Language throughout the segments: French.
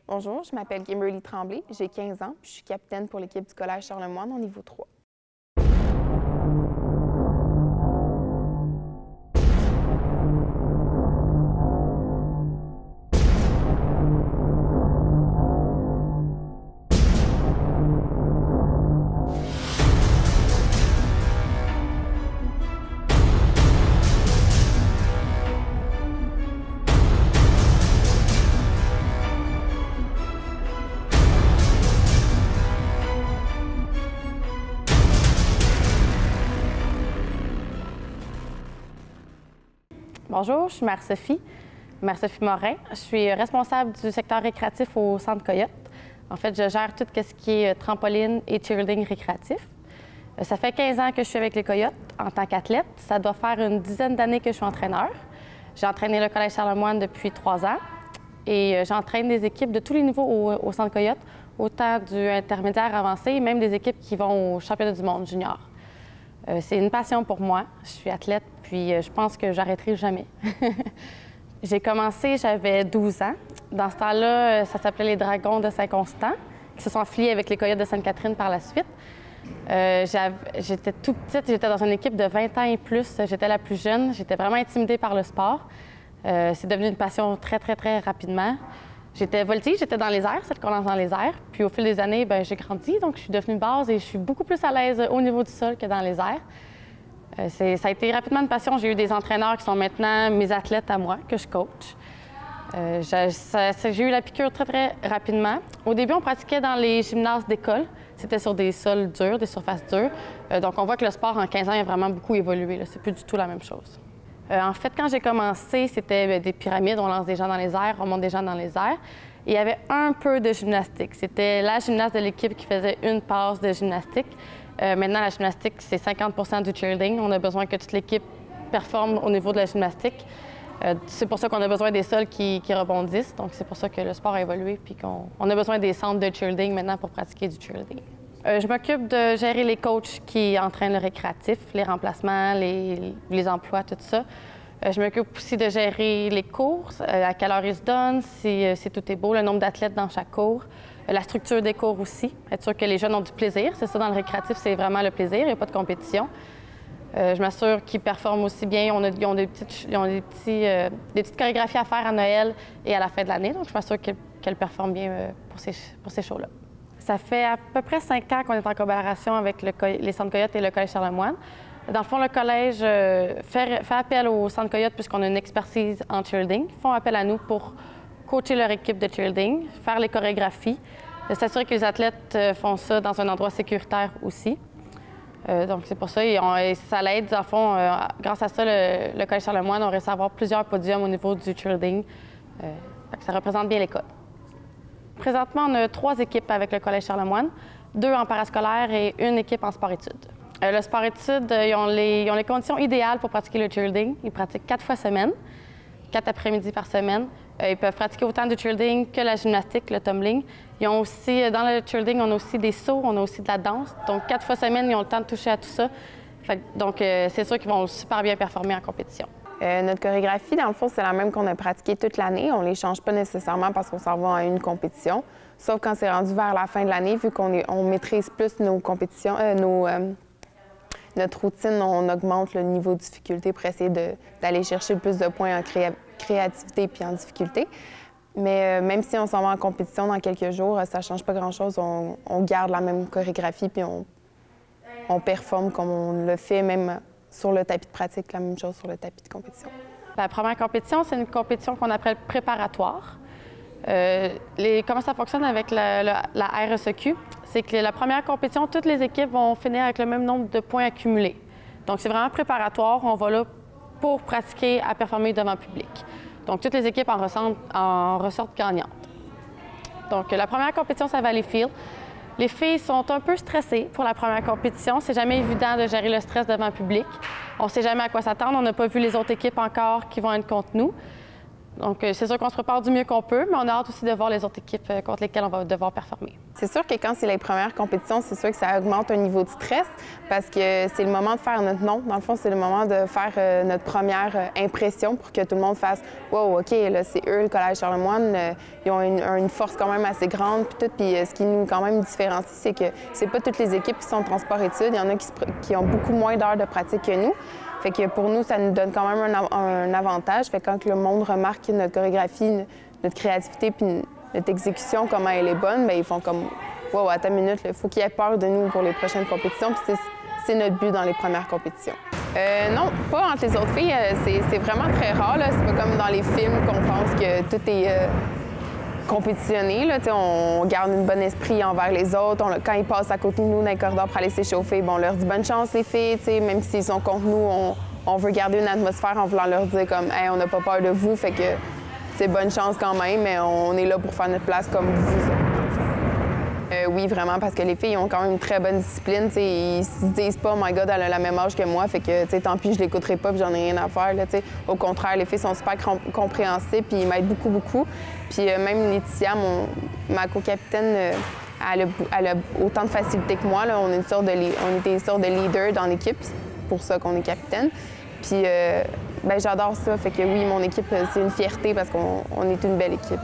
Bonjour, je m'appelle Kimberly Tremblay, j'ai 15 ans, puis je suis capitaine pour l'équipe du Collège Charlemagne au niveau 3. Bonjour, je suis Marie-Sophie Morin. Je suis responsable du secteur récréatif au Centre Coyote. En fait, je gère tout ce qui est trampoline et cheerleading récréatif. Ça fait 15 ans que je suis avec les Coyotes en tant qu'athlète. Ça doit faire une dizaine d'années que je suis entraîneur. J'ai entraîné le Collège Charlemagne depuis 3 ans et j'entraîne des équipes de tous les niveaux au Centre Coyote, autant du intermédiaire avancé et même des équipes qui vont au championnat du monde junior. C'est une passion pour moi. Je suis athlète, puis je pense que j'arrêterai jamais. J'ai commencé, j'avais 12 ans. Dans ce temps-là, ça s'appelait les Dragons de Saint-Constant, qui se sont affiliés avec les Coyotes de Sainte-Catherine par la suite. J'étais toute petite, j'étais dans une équipe de 20 ans et plus. J'étais la plus jeune. J'étais vraiment intimidée par le sport. C'est devenu une passion très, très, très rapidement. J'étais voltige, j'étais dans les airs, celle qu'on lance dans les airs. Puis au fil des années, j'ai grandi, donc je suis devenue base et je suis beaucoup plus à l'aise au niveau du sol que dans les airs. Ça a été rapidement une passion. J'ai eu des entraîneurs qui sont maintenant mes athlètes à moi, que je coach. J'ai eu la piqûre très, très rapidement. Au début, on pratiquait dans les gymnases d'école. C'était sur des sols durs, des surfaces dures. Donc on voit que le sport en 15 ans a vraiment beaucoup évolué. C'est plus du tout la même chose. En fait, quand j'ai commencé, c'était des pyramides, on lance des gens dans les airs, on monte des gens dans les airs. Et il y avait un peu de gymnastique. C'était la gymnaste de l'équipe qui faisait une passe de gymnastique. Maintenant, la gymnastique, c'est 50 du cheerleading. On a besoin que toute l'équipe performe au niveau de la gymnastique. C'est pour ça qu'on a besoin des sols qui rebondissent. Donc, c'est pour ça que le sport a évolué puis qu'on a besoin des centres de cheerleading maintenant pour pratiquer du cheerleading. Je m'occupe de gérer les coachs qui entraînent le récréatif, les remplacements, les emplois, tout ça. Je m'occupe aussi de gérer les cours, à quelle heure ils se donnent, si tout est beau, le nombre d'athlètes dans chaque cours, la structure des cours aussi, être sûr que les jeunes ont du plaisir. C'est ça, dans le récréatif, c'est vraiment le plaisir, il n'y a pas de compétition. Je m'assure qu'ils performent aussi bien. Ils ont des petites chorégraphies à faire à Noël et à la fin de l'année, donc je m'assure qu'elles performent bien pour ces shows-là. Ça fait à peu près 5 ans qu'on est en collaboration avec les Centres Coyote et le Collège Charlemagne. Dans le fond, le collège fait appel au Centre Coyote puisqu'on a une expertise en cheerleading. Ils font appel à nous pour coacher leur équipe de cheerleading, faire les chorégraphies, s'assurer que les athlètes font ça dans un endroit sécuritaire aussi. Donc, c'est pour ça, et ça l'aide. Dans le fond, grâce à ça, le Collège Charlemagne a réussi à avoir plusieurs podiums au niveau du cheerleading. Ça représente bien l'école. Présentement, on a 3 équipes avec le Collège Charlemagne, 2 en parascolaire et 1 équipe en sport-études. Le sport-études, ils ont les conditions idéales pour pratiquer le cheerleading. Ils pratiquent 4 fois semaine, 4 après-midi par semaine. Ils peuvent pratiquer autant du cheerleading que la gymnastique, le tumbling. Ils ont aussi, dans le cheerleading, on a aussi des sauts, on a aussi de la danse. Donc, 4 fois semaine, ils ont le temps de toucher à tout ça. Donc, c'est sûr qu'ils vont super bien performer en compétition. Notre chorégraphie, dans le fond, c'est la même qu'on a pratiquée toute l'année. On ne les change pas nécessairement parce qu'on s'en va à une compétition, sauf quand c'est rendu vers la fin de l'année, vu qu'on maîtrise plus nos compétitions, notre routine, on augmente le niveau de difficulté pour essayer d'aller chercher le plus de points en créativité puis en difficulté. Mais même si on s'en va en compétition dans quelques jours, ça ne change pas grand-chose. On garde la même chorégraphie puis on performe comme on le fait même sur le tapis de pratique, la même chose sur le tapis de compétition. La première compétition, c'est une compétition qu'on appelle préparatoire. Comment ça fonctionne avec la RSEQ? C'est que la première compétition, toutes les équipes vont finir avec le même nombre de points accumulés. Donc, c'est vraiment préparatoire. On va là pour pratiquer à performer devant le public. Donc, toutes les équipes en ressortent gagnantes. Donc, la première compétition, ça va aller field. Les filles sont un peu stressées pour la première compétition. C'est jamais évident de gérer le stress devant le public. On ne sait jamais à quoi s'attendre. On n'a pas vu les autres équipes encore qui vont être contre nous. Donc, c'est sûr qu'on se prépare du mieux qu'on peut, mais on a hâte aussi de voir les autres équipes contre lesquelles on va devoir performer. C'est sûr que quand c'est les premières compétitions, c'est sûr que ça augmente un niveau de stress parce que c'est le moment de faire notre nom. Dans le fond, c'est le moment de faire notre première impression pour que tout le monde fasse « Wow, OK, là, c'est eux, le Collège Charlemagne. Ils ont une force quand même assez grande. » Puis ce qui nous quand même différencie, c'est que c'est pas toutes les équipes qui sont en sport-études. Il y en a qui ont beaucoup moins d'heures de pratique que nous. Fait que pour nous, ça nous donne quand même un avantage. Fait que quand le monde remarque notre chorégraphie, notre créativité puis notre exécution, comment elle est bonne, bien, ils font comme « Wow, attends une minute, il faut qu'ils aient peur de nous pour les prochaines compétitions. » Puis c'est notre but dans les premières compétitions. Non, pas entre les autres filles. C'est vraiment très rare. C'est pas comme dans les films qu'on pense que tout est compétitionné. Là, on garde un bon esprit envers les autres. Quand ils passent à côté de nous dans les corridors pour aller s'échauffer, bon, on leur dit bonne chance les filles. Même s'ils sont contre nous, on veut garder une atmosphère en voulant leur dire comme hey, on n'a pas peur de vous. Fait que c'est bonne chance quand même, mais on est là pour faire notre place comme vous. Oui, vraiment, parce que les filles ont quand même une très bonne discipline. Ils se disent pas « Oh my God, elle a la même âge que moi, fait que tant pis, je l'écouterai pas puis j'en ai rien à faire. » Au contraire, les filles sont super compréhensives puis ils m'aident beaucoup, beaucoup. Puis même Laetitia, ma co-capitaine, elle a autant de facilité que moi. Là. On était une sorte de leader dans l'équipe, c'est pour ça qu'on est capitaine. Puis ben, j'adore ça, fait que oui, mon équipe, c'est une fierté parce qu'on est une belle équipe.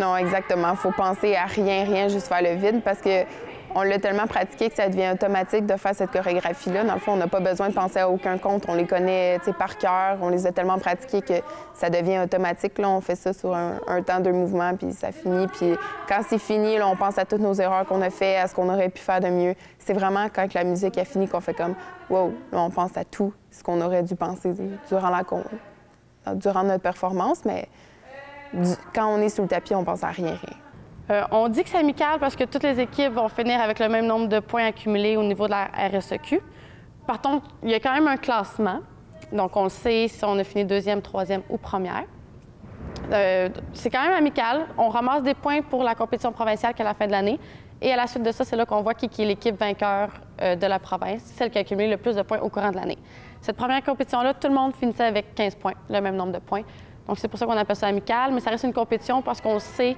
Non, exactement. Il faut penser à rien, juste faire le vide parce qu'on l'a tellement pratiqué que ça devient automatique de faire cette chorégraphie-là. Dans le fond, on n'a pas besoin de penser à aucun compte. On les connaît par cœur. On les a tellement pratiqués que ça devient automatique. Là, on fait ça sur un temps de mouvement, puis ça finit. Puis quand c'est fini, là, on pense à toutes nos erreurs qu'on a faites, à ce qu'on aurait pu faire de mieux. C'est vraiment quand la musique a fini qu'on fait comme « Wow! » Là, on pense à tout ce qu'on aurait dû penser durant notre performance, mais quand on est sur le tapis, on pense à rien. On dit que c'est amical parce que toutes les équipes vont finir avec le même nombre de points accumulés au niveau de la RSEQ. Par contre, il y a quand même un classement. Donc, on le sait si on a fini deuxième, troisième ou première. C'est quand même amical. On ramasse des points pour la compétition provinciale qu'à la fin de l'année. Et à la suite de ça, c'est là qu'on voit qui est l'équipe vainqueur de la province, celle qui a accumulé le plus de points au courant de l'année. Cette première compétition-là, tout le monde finissait avec 15 points, le même nombre de points. Donc, c'est pour ça qu'on appelle ça amical, mais ça reste une compétition parce qu'on sait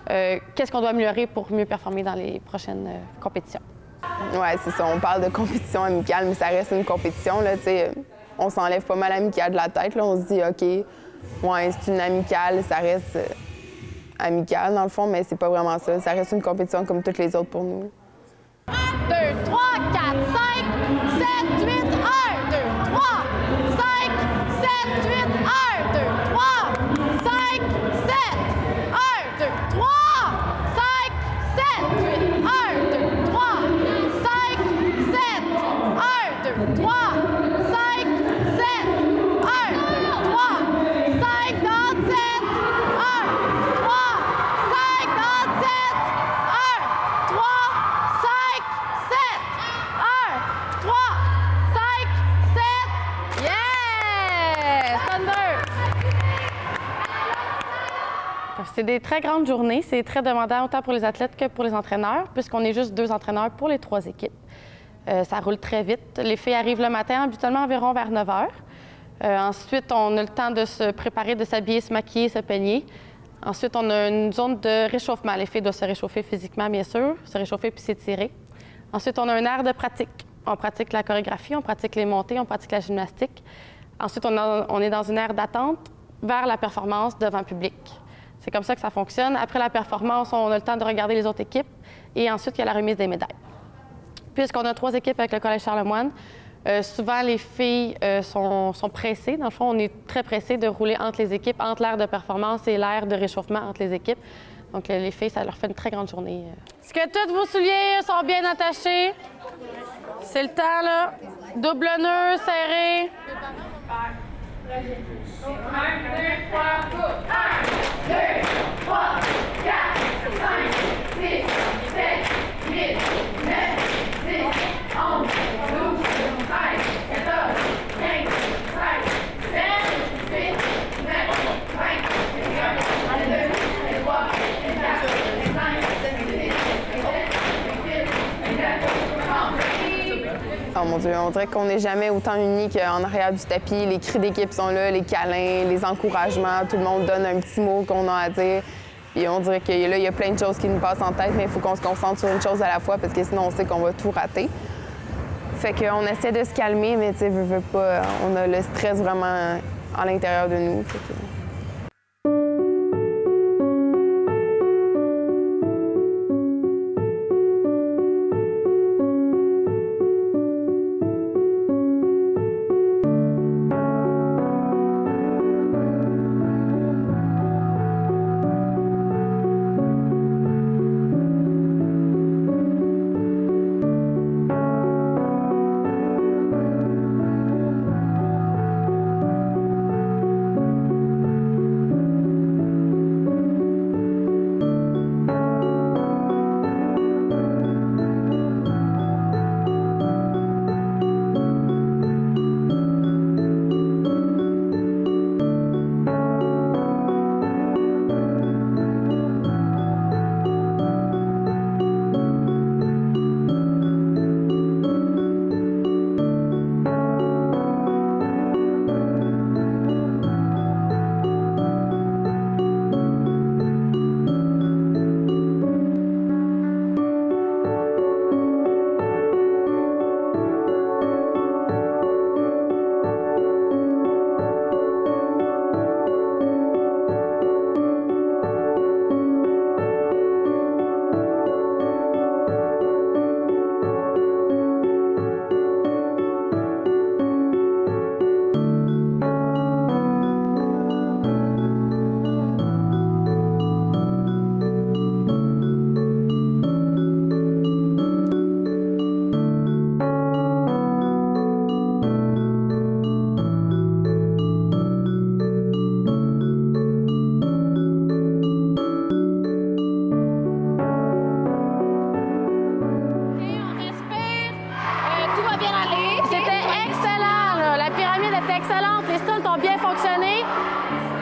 qu'est-ce qu'on doit améliorer pour mieux performer dans les prochaines compétitions. Oui, c'est ça. On parle de compétition amicale, mais ça reste une compétition. Là, on s'enlève pas mal amicale de la tête. Là. On se dit, OK, ouais, c'est une amicale, ça reste amical dans le fond, mais c'est pas vraiment ça. Ça reste une compétition comme toutes les autres pour nous. 1, 2, 3, 4, 5, 7, 8, 1, 2, 3, 5, 7, 8, 1, 2, 3, 5, 7, 1, 2, 3, 5, 7, 8, 1, 2, 3, 5, 7, 1, 2, 3, 5, 7, 1, 2, 3, 5 dans 7, 1, 3, 5 dans 7, 1, 3, 5, 7, 1, 3, 5, 7, yes! Thunder! C'est des très grandes journées. C'est très demandant autant pour les athlètes que pour les entraîneurs, puisqu'on est juste 2 entraîneurs pour les 3 équipes. Ça roule très vite. Les filles arrivent le matin, habituellement environ vers 9 h. Ensuite, on a le temps de se préparer, de s'habiller, se maquiller, se peigner. Ensuite, on a une zone de réchauffement. Les filles doivent se réchauffer physiquement, bien sûr, se réchauffer puis s'étirer. Ensuite, on a une aire de pratique. On pratique la chorégraphie, on pratique les montées, on pratique la gymnastique. Ensuite, on est dans une aire d'attente vers la performance devant le public. C'est comme ça que ça fonctionne. Après la performance, on a le temps de regarder les autres équipes et ensuite, il y a la remise des médailles. Puisqu'on a 3 équipes avec le Collège Charlemagne, souvent les filles sont pressées. Dans le fond, on est très pressés de rouler entre les équipes, entre l'aire de performance et l'aire de réchauffement entre les équipes. Donc, les filles, ça leur fait une très grande journée. Est-ce que tous vos souliers sont bien attachés? C'est le temps, là. Double nœud, serré. 1, 2, 3, 1, 2, 3, 4, 5, 6, 7, 8, 9, 10, 11, 12, 13, 14, 15, 16, 17, 18, 19, 20, 21, 22, 23, 24, 25, 26, 27, 28, 29, 30. mon Dieu, on dirait qu'on n'est jamais autant unis qu'en arrière du tapis. Les cris d'équipe sont là, les câlins, les encouragements, tout le monde donne un petit mot qu'on a à dire. Puis on dirait que là, il y a plein de choses qui nous passent en tête, mais il faut qu'on se concentre sur une chose à la fois parce que sinon, on sait qu'on va tout rater. Fait qu'on essaie de se calmer, mais tu sais, veux pas, on a le stress vraiment à l'intérieur de nous. Fait que...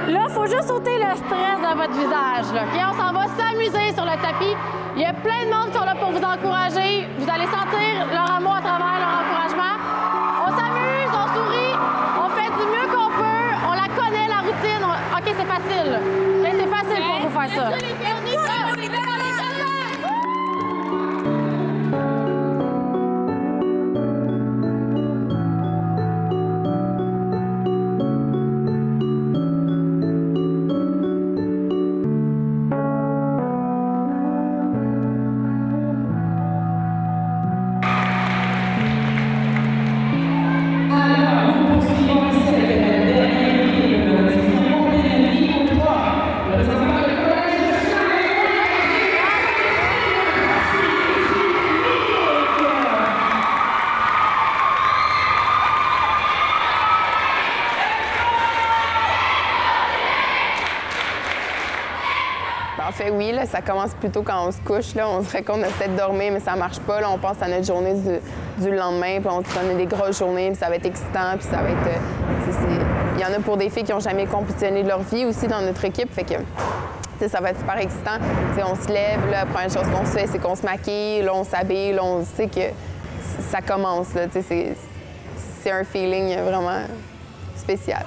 Là, il faut juste ôter le stress de votre visage. Là. Okay? On s'en va s'amuser sur le tapis. Il y a plein de monde qui sont là pour vous encourager. Vous allez sentir leur amour à travers leur encouragement. On s'amuse, on sourit, on fait du mieux qu'on peut. On la connaît, la routine. OK, c'est facile. Okay, c'est facile pour vous faire ça. En fait, oui, là, ça commence plutôt quand on se couche. Là. On dirait qu'on essaie de dormir, mais ça marche pas. Là, on pense à notre journée du lendemain, puis on se donne des grosses journées, puis ça va être excitant, puis ça va être... Il y en a pour des filles qui n'ont jamais compétitionné de leur vie aussi dans notre équipe, fait que ça va être super excitant. T'sais, on se lève, là, la première chose qu'on se fait, c'est qu'on se maquille, là, on s'habille, là, on sait que ça commence. Là, c'est un feeling vraiment spécial.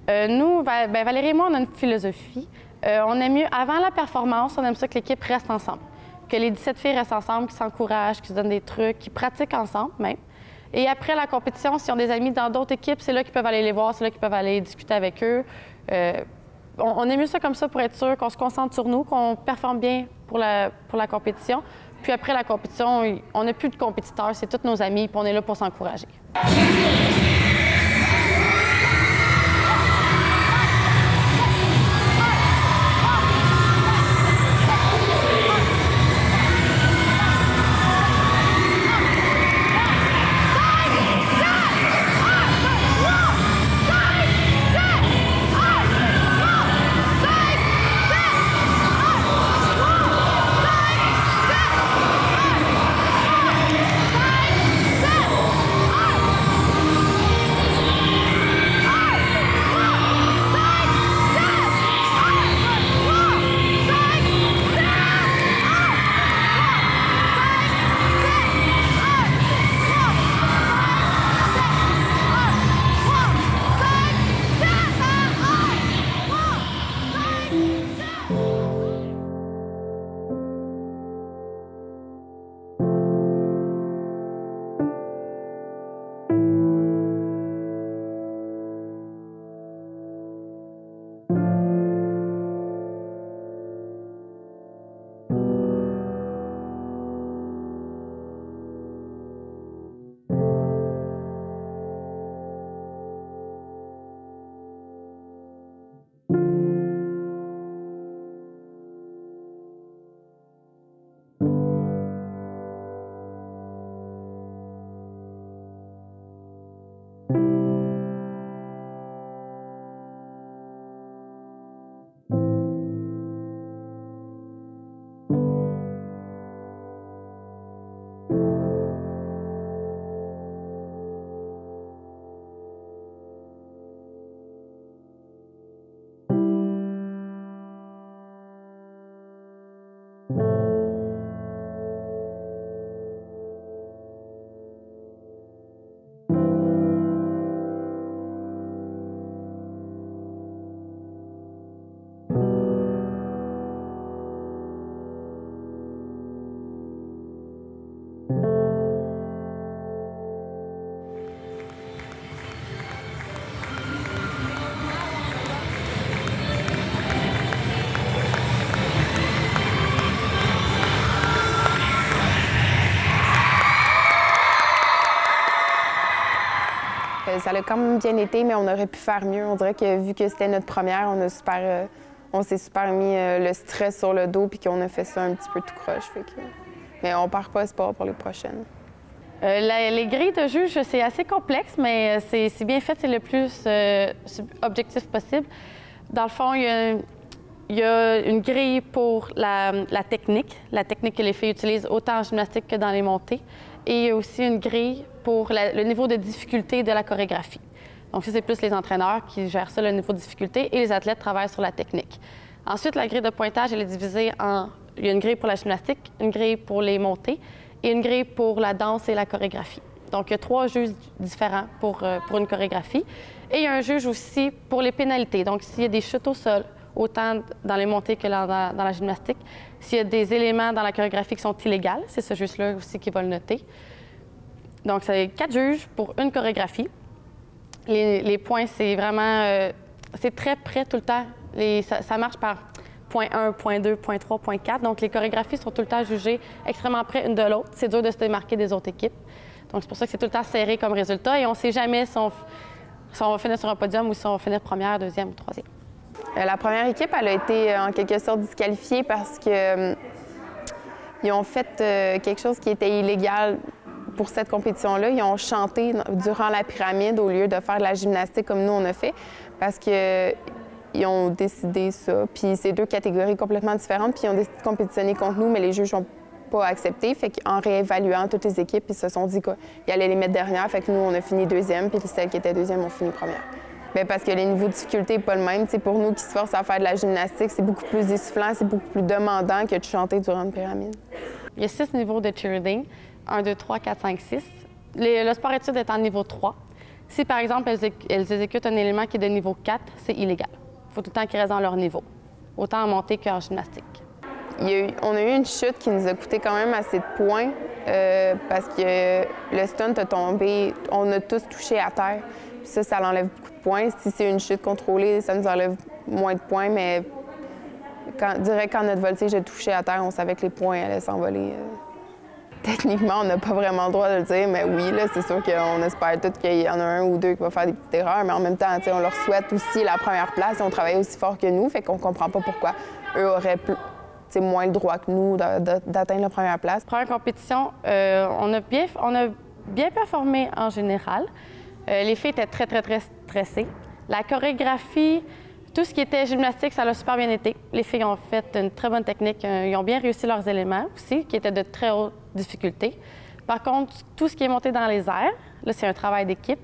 Nous, Valérie et moi, on a une philosophie. On aime mieux, avant la performance, on aime ça que l'équipe reste ensemble. Que les 17 filles restent ensemble, qui s'encouragent, qui se donnent des trucs, qui pratiquent ensemble même. Et après la compétition, s'ils ont des amis dans d'autres équipes, c'est là qu'ils peuvent aller les voir, c'est là qu'ils peuvent aller discuter avec eux. On aime mieux ça comme ça pour être sûr qu'on se concentre sur nous, qu'on performe bien pour la compétition. Puis après la compétition, on n'a plus de compétiteurs, c'est tous nos amis, puis on est là pour s'encourager. ça a quand même bien été, mais on aurait pu faire mieux. On dirait que vu que c'était notre première, on s'est super mis le stress sur le dos puis qu'on a fait ça un petit peu tout croche. Mais on perd pas espoir pour les prochaines. Les grilles de juge, c'est assez complexe, mais c'est bien fait, c'est le plus objectif possible. Dans le fond, il y a une grille pour la technique que les filles utilisent autant en gymnastique que dans les montées. Et il y a aussi une grille pour le niveau de difficulté de la chorégraphie. Donc ça, c'est plus les entraîneurs qui gèrent ça, le niveau de difficulté, et les athlètes travaillent sur la technique. Ensuite, la grille de pointage, elle est divisée en... Il y a une grille pour la gymnastique, une grille pour les montées et une grille pour la danse et la chorégraphie. Donc, il y a 3 juges différents pour une chorégraphie. Et il y a un juge aussi pour les pénalités. Donc, s'il y a des chutes au sol, autant dans les montées que dans la gymnastique, s'il y a des éléments dans la chorégraphie qui sont illégaux, c'est ce juge-là aussi qui va le noter. Donc, c'est 4 juges pour une chorégraphie. Les points, c'est vraiment... c'est très près tout le temps. Ça marche par point 1, point 2, point 3, point 4. Donc, les chorégraphies sont tout le temps jugées extrêmement près une de l'autre. C'est dur de se démarquer des autres équipes. Donc, c'est pour ça que c'est tout le temps serré comme résultat. Et on ne sait jamais si on va finir sur un podium ou si on va finir première, deuxième ou troisième. La première équipe, elle a été en quelque sorte disqualifiée parce que ils ont fait quelque chose qui était illégal pour cette compétition-là. Ils ont chanté durant la pyramide au lieu de faire de la gymnastique comme nous, on a fait, parce qu'ils ont décidé ça. Puis c'est 2 catégories complètement différentes, puis ils ont décidé de compétitionner contre nous, mais les juges n'ont pas accepté. Fait qu'en réévaluant toutes les équipes, ils se sont dit qu'ils allaient les mettre dernière. Fait que nous, on a fini 2e, puis celles qui étaient 2e ont fini première. Bien, parce que les niveaux de difficulté n'est pas le même. T'sais, pour nous qui se forcent à faire de la gymnastique, c'est beaucoup plus essoufflant, c'est beaucoup plus demandant que de chanter durant une pyramide. Il y a 6 niveaux de cheerleading. 1, 2, 3, 4, 5, 6. Le sport-études est en niveau 3. Si, par exemple, elles exécutent un élément qui est de niveau 4, c'est illégal. Il faut tout le temps qu'ils restent dans leur niveau, autant en montée qu'en gymnastique. On a eu une chute qui nous a coûté quand même assez de points parce que le stunt a tombé, on a tous touché à terre. Puis ça l'enlève beaucoup de points. Si c'est une chute contrôlée, ça nous enlève moins de points, mais direct quand notre voltige a touché à terre, on savait que les points allaient s'envoler. Techniquement, on n'a pas vraiment le droit de le dire, mais oui, là, c'est sûr qu'on espère tous qu'il y en a un ou 2 qui va faire des petites erreurs, mais en même temps, on leur souhaite aussi la première place. Ils ont travaillé aussi fort que nous, fait qu'on comprend pas pourquoi eux auraient moins le droit que nous d'atteindre la première place. Première compétition, on a bien performé en général. Les filles étaient très, très, très stressées. La chorégraphie, tout ce qui était gymnastique, ça a super bien été. Les filles ont fait une très bonne technique. Ils ont bien réussi leurs éléments aussi, qui étaient de très haute difficulté. Par contre, tout ce qui est monté dans les airs, là, c'est un travail d'équipe.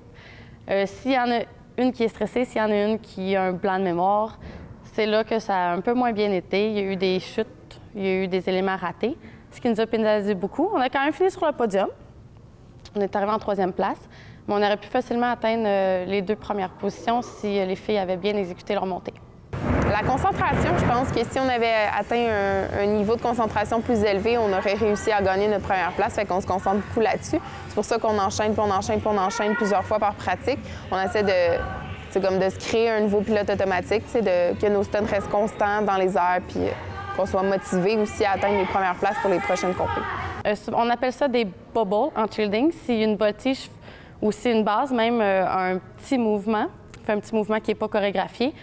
S'il y en a une qui est stressée, s'il y en a une qui a un blanc de mémoire, c'est là que ça a un peu moins bien été. Il y a eu des chutes, il y a eu des éléments ratés, ce qui nous a pénalisé beaucoup. On a quand même fini sur le podium. On est arrivé en 3e place. Mais on aurait pu facilement atteindre les 2 premières positions si les filles avaient bien exécuté leur montée. La concentration, je pense que si on avait atteint un niveau de concentration plus élevé, on aurait réussi à gagner notre première place. Fait qu'on se concentre beaucoup là-dessus. C'est pour ça qu'on enchaîne, puis on enchaîne, puis on enchaîne plusieurs fois par pratique. On essaie de se créer un nouveau pilote automatique, que nos stunts restent constants dans les airs, puis qu'on soit motivé aussi à atteindre les premières places pour les prochaines compétitions. On appelle ça des bubbles en cheerleading. Si une voltige ou si une base, même un petit mouvement, un petit mouvement qui n'est pas chorégraphié,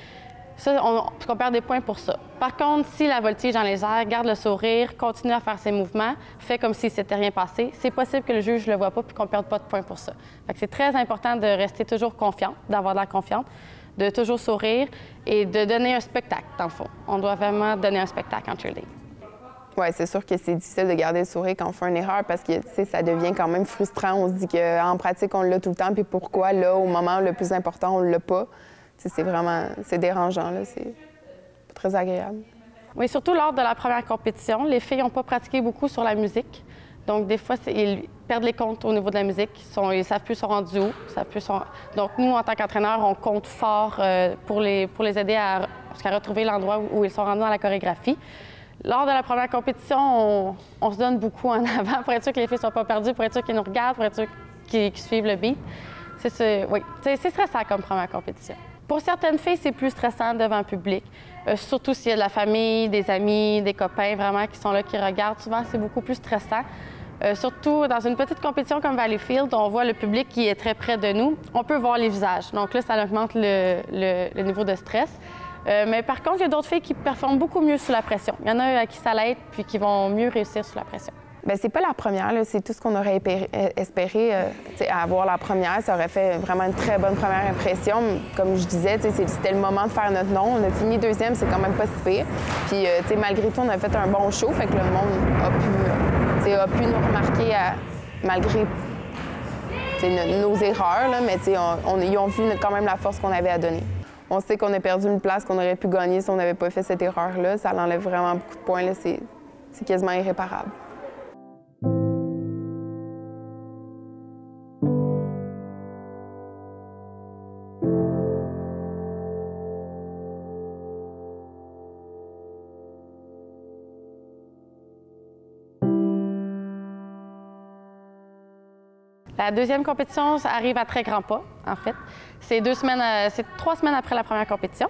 ça, on perd des points pour ça. Par contre, si la voltige dans les airs, garde le sourire, continue à faire ses mouvements, fait comme s'il ne s'était rien passé, c'est possible que le juge ne le voit pas et qu'on ne perde pas de points pour ça. C'est très important de rester toujours confiante, d'avoir de la confiance, de toujours sourire et de donner un spectacle, dans le fond. On doit vraiment donner un spectacle en cheerleading. Oui, c'est sûr que c'est difficile de garder le sourire quand on fait une erreur parce que ça devient quand même frustrant. On se dit qu'en pratique, on l'a tout le temps, puis pourquoi là, au moment le plus important, on ne l'a pas? C'est dérangeant, là. C'est pas très agréable. Oui, surtout lors de la première compétition, les filles n'ont pas pratiqué beaucoup sur la musique. Donc, des fois, ils perdent les comptes au niveau de la musique. Ils ne savent plus sont rendus où. Donc, nous, en tant qu'entraîneurs, on compte fort pour les aider à retrouver l'endroit où ils sont rendus dans la chorégraphie. Lors de la première compétition, on se donne beaucoup en avant pour être sûr que les filles ne soient pas perdues, pour être sûr qu'ils nous regardent, pour être sûr qu'ils suivent le beat. C'est stressant comme première compétition. Pour certaines filles, c'est plus stressant devant le public, surtout s'il y a de la famille, des amis, des copains vraiment qui sont là, qui regardent. Souvent, c'est beaucoup plus stressant. Surtout dans une petite compétition comme Valleyfield, on voit le public qui est très près de nous. On peut voir les visages. Donc là, ça augmente le niveau de stress. Mais par contre, il y a d'autres filles qui performent beaucoup mieux sous la pression. Il y en a à qui ça l'aide puis qui vont mieux réussir sous la pression. Bien, c'est pas la première, c'est tout ce qu'on aurait espéré. Avoir la première, ça aurait fait vraiment une très bonne première impression. Comme je disais, c'était le moment de faire notre nom. On a fini deuxième, c'est quand même pas si pire. Puis, malgré tout, on a fait un bon show, fait que le monde a pu nous remarquer malgré nos erreurs, là, mais ils ont vu quand même la force qu'on avait à donner. On sait qu'on a perdu une place qu'on aurait pu gagner si on n'avait pas fait cette erreur-là. Ça enlève vraiment beaucoup de points, c'est quasiment irréparable. La deuxième compétition ça arrive à très grands pas, en fait. C'est 3 semaines après la première compétition.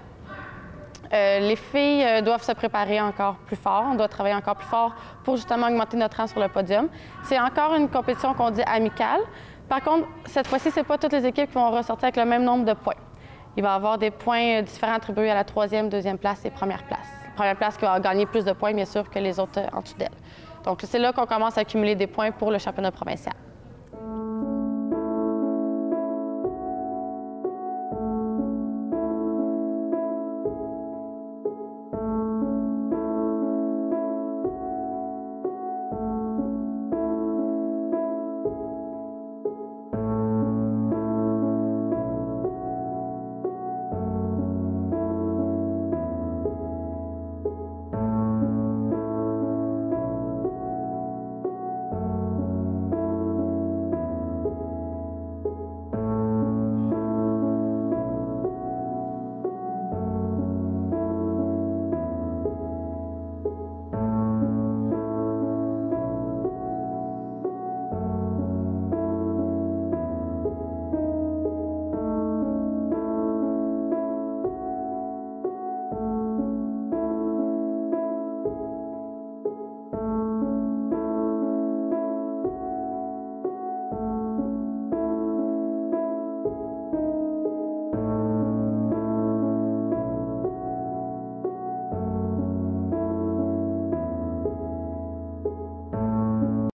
Les filles doivent se préparer encore plus fort. On doit travailler encore plus fort pour justement augmenter notre rang sur le podium. C'est encore une compétition qu'on dit amicale. Par contre, cette fois-ci, ce n'est pas toutes les équipes qui vont ressortir avec le même nombre de points. Il va y avoir des points différents attribués à la troisième, deuxième place et première place. La première place qui va gagner plus de points, bien sûr, que les autres en dessous d'elle. Donc, c'est là qu'on commence à accumuler des points pour le championnat provincial.